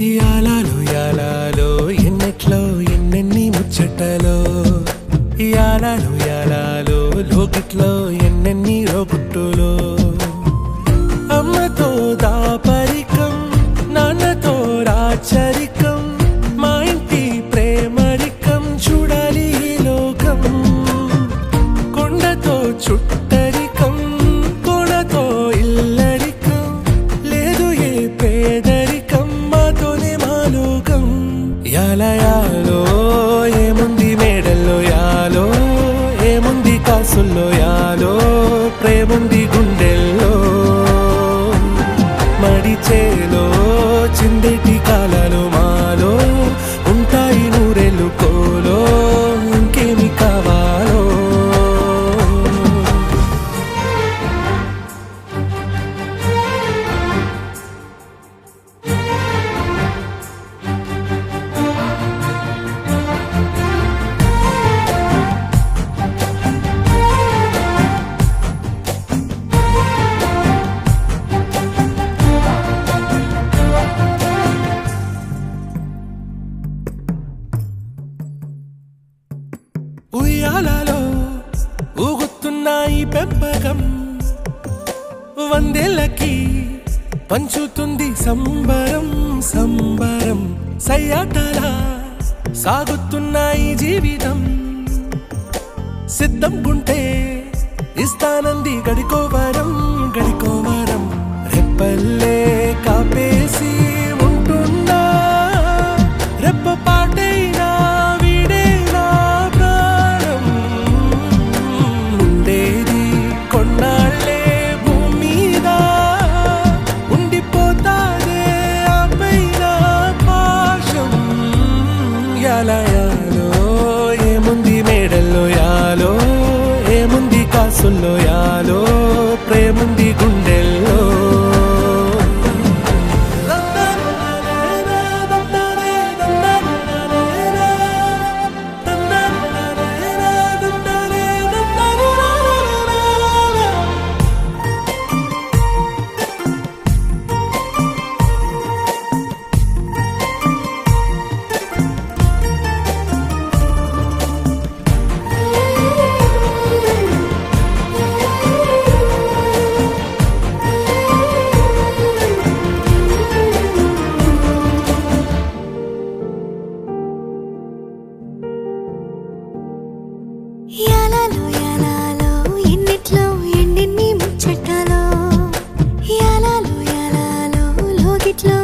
యాలాలో యాలాలో ఎన్నెట్లో ఎన్నెన్ని ముచ్చటలో యాలాలో యాలాలో లోకిట్లో ఎన్నెన్ని రోగుట్టులో అమ్మతో దాపరికం నాన్నతో రాచరికం మా ఇంటి ప్రేమరికం చూడాలి ఈ లోకం కొండతో చుట్టరికం కొనతో ఇల్లరికం లేదు ఏ పేదరికం మాతోనే మా లోకం యాలయాలో ఏముంది మేడల్లో యాలో ఏముంది కాసుల్లో యాలో ప్రేముంది గుండెల్లో మడిచేలో చిందేటి కాలాలు మాలో ఉంటాయి నూరెళ్ళు కోలో ఇంకేమి కావాలో ఉయ్యాలలో ఊగుతున్నాయి పెంపకం వందేళ్ళకి పంచుతుంది సంబరం సంబరం సయ్యాటలా సాగుతున్నాయి జీవితం సిద్ధం గుంటే ఇస్తానంది గడికోవరం గడికోవరం రెప్పల్లే కాపేసి ఉంటున్నా రెప్ప పాటైనా వీడేనా ప్రాణం ఉండేది కొన్నాళ్ళే భూమి మీద ఉండిపోతాదే ఆ పైన పాశం యాలయాలో ఏముంది మేడల్లో యాలో ఏముంది కాసుల్లో యాలో ప్రేముంది గుండెల్లో యాలాలో యాలాలో ఎన్నిట్లో ఎన్నెన్ని ముచ్చటలో యాలాలో యాలాలో లోకిట్లో